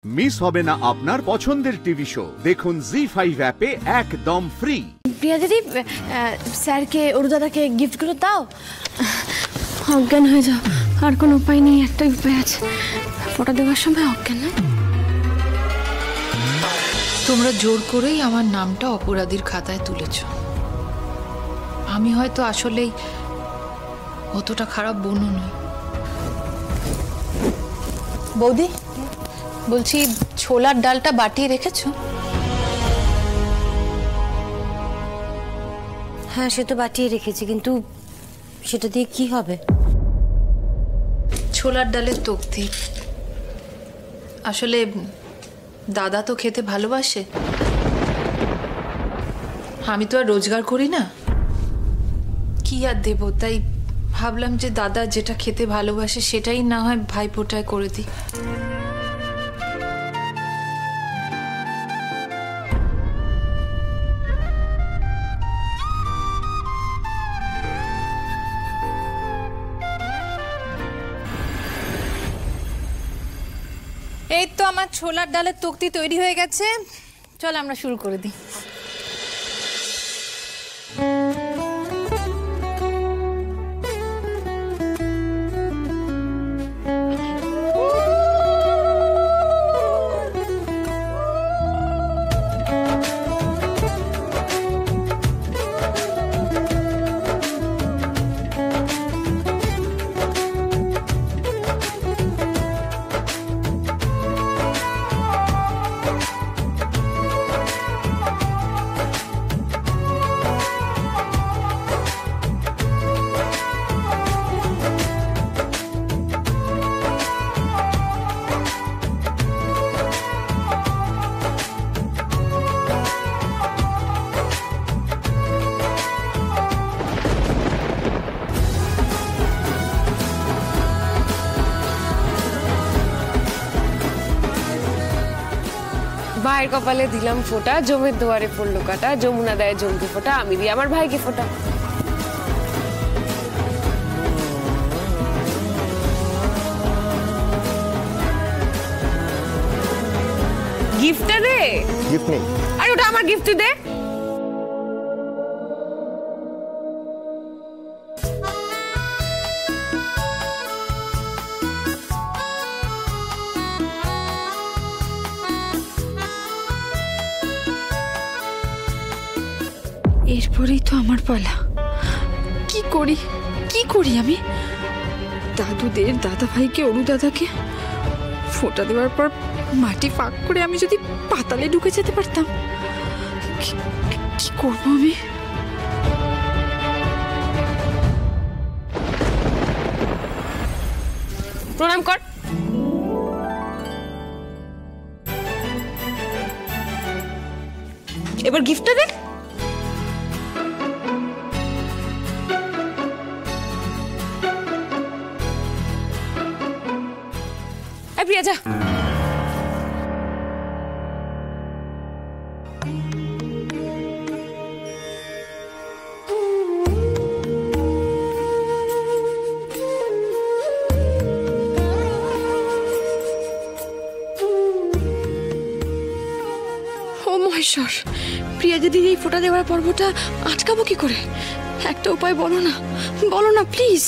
Miss হবে না আপনার পছন্দের টিভি শো। দেখুন জি5 অ্যাপে একদম ফ্রি। প্রিয়া দিদি, স্যারকে অরুদাদাকে গিফটগুলো দাও। অজ্ঞান হয়ে যাও, আর কোনো উপায় নেই, একটাই উপায় আছে, ফটো দেওয়ার সময় অজ্ঞান না। তোমরা জোর করেই আমার নামটা অপরাধীর খাতায় তুলেছ। আমি হয়তো আসলেই অতটা খারাপ বোনও নই। বৌদি, বলছি ছোলার ডালটা বাটিয়ে রেখেছো? হ্যাঁ, সে তো বাটিয়ে রেখেছি, কিন্তু সেটা দিয়ে কি হবে? ছোলার ডালের তক্তি। আসলে দাদা তো খেতে ভালোবাসে, আমি তো আর রোজগার করি না, কি আর দেব। তাই ভাবলাম যে দাদা যেটা খেতে ভালোবাসে সেটাই না হয় ভাইফোঁটায় করে দিই। এই তো আমার ছোলার ডালের তক্তি তৈরি হয়ে গেছে, চল আমরা শুরু করে দিই। ভাইয়ের কপালে দিলাম ফোঁটা, জমের দুয়ারে পড়লো কাটা, যমুনা দেয় জমকে ফোঁটা, আমি দিই আমার ভাইকে ফোঁটা। গিফটটা দে। গিফট নেই? আরে ওটা আমার গিফট, দে। এরপরেই তো আমার পালা। কি করি কি করি আমি? দাদুদের দাদা ভাইকে অরুদাদাকে ফোঁটা দেওয়ার পর মাটি ফাঁক করে আমি যদি পাতালে ঢুকে যেতে পারতাম, কি করব আমি? প্রণাম কর। এবার গিফটটা দে। প্রিয়া যা। ও মহেশ্বর, প্রিয়া দিদির এই ফোঁটা দেওয়ার পর্বটা আটকাবো কি করে? একটা উপায় বলো না, বলো না প্লিজ।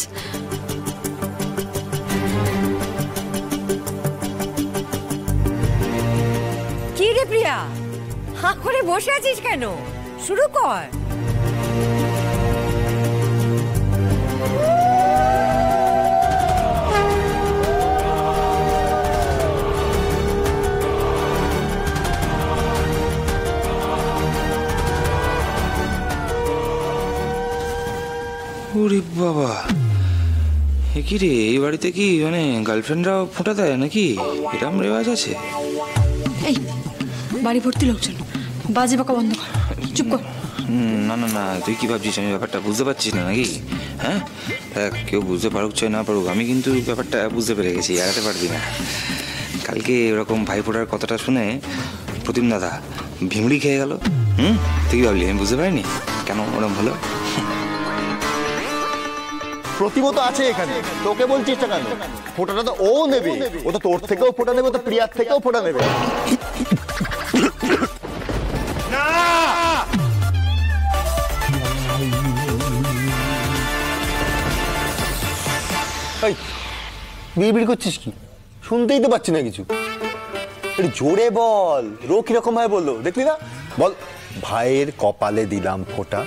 কি রে প্রিয়া, হাঁ করে বসে আছিস কেন? শুরু কর। ওরে বাবা, এ কি রে, এই বাড়িতে কি মানে গার্লফ্রেন্ডরাও ফোঁটা দেয় নাকি? এরকম রেওয়াজ আছে? এই বাড়ি ভর্তি লোকজন, বাজে বকা বন্ধ কর, চুপ কর। না না না, তুই কি ভাবছিস আমি ব্যাপারটা বুঝতে পারছিস না নাকি? হ্যাঁ, কেউ বুঝতে পারুক চাই না পারুক, আমি কিন্তু ব্যাপারটা বুঝতে পেরে গেছি, এড়াতে পারবি না। কালকে এরকম ভাইফোঁটার কথাটা শুনে প্রতিম দাদা ভিমড়ি খেয়ে গেল। তুই কি ভাবলি আমি বুঝতে পারিনি? কেন ওরকম হলো? প্রতিমা তো আছে এখানে, তোকে বলছিস না কেন? ফোঁটাটা তো ও নেবে, ও তো তোর থেকেও ফোঁটা নেবে, তো প্রিয়ার থেকেও ফোঁটা নেবে। বিড়বিড় করছিস কি? শুনতেই তো পাচ্ছি না কিছু। জোরে বল। রো কিরকম ভাবে বললো দেখলি না? বল, ভাইয়ের কপালে দিলাম ফোঁটা,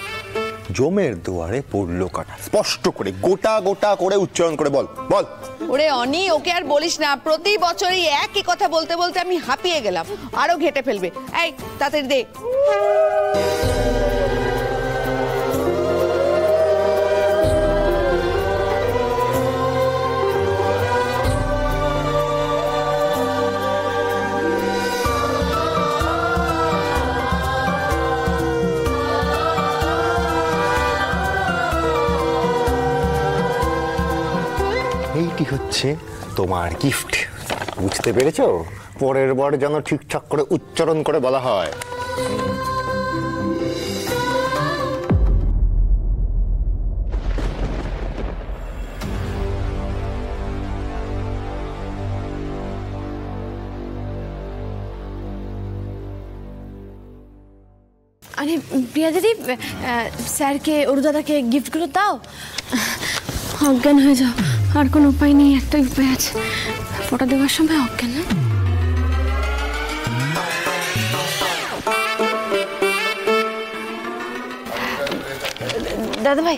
জমের দুয়ারে পড়লো কাটা। স্পষ্ট করে গোটা গোটা করে উচ্চারণ করে বল, বল। ওরে অনি, ওকে আর বলিস না, প্রতি বছরই একই কথা বলতে বলতে আমি হাঁপিয়ে গেলাম, আরো ঘেটে ফেলবে। এই তাড়াতাড়ি দে। এইটি হচ্ছে তোমার গিফট, বুঝতে পেরেছো? পরের বার যেন ঠিকঠাক করে উচ্চারণ করে বলা হয়। আরে প্রিয়া দিদি, স্যারকে অরুদাদাকে গিফটগুলো দাও। অজ্ঞান হয়ে যাও, আর কোনো উপায় নেই, একটাই উপায় আছে, ফোঁটা দেওয়ার সময় অজ্ঞান না। দাদা ভাই,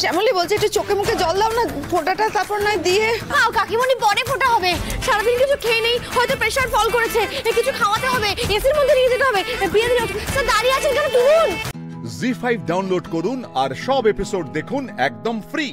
শ্যামলী বলছে একটু চোখে মুখে জল দাও না, ফোঁটাটা তারপর নয় দিয়ে। কাকিমণি পরে ফোঁটা হবে, সারাদিন কিছু খেয়ে নেই, হয়তো প্রেশার ফল করেছে, কিছু খাওয়াতে হবে, এসির মধ্যে নিয়ে যেতে হবে। প্রিয়া দিদি স্যার দাঁড়িয়ে আছেন কেন, তুলুন। জি5 ডাউনলোড করুন আর সব এপিসোড দেখুন একদম ফ্রি।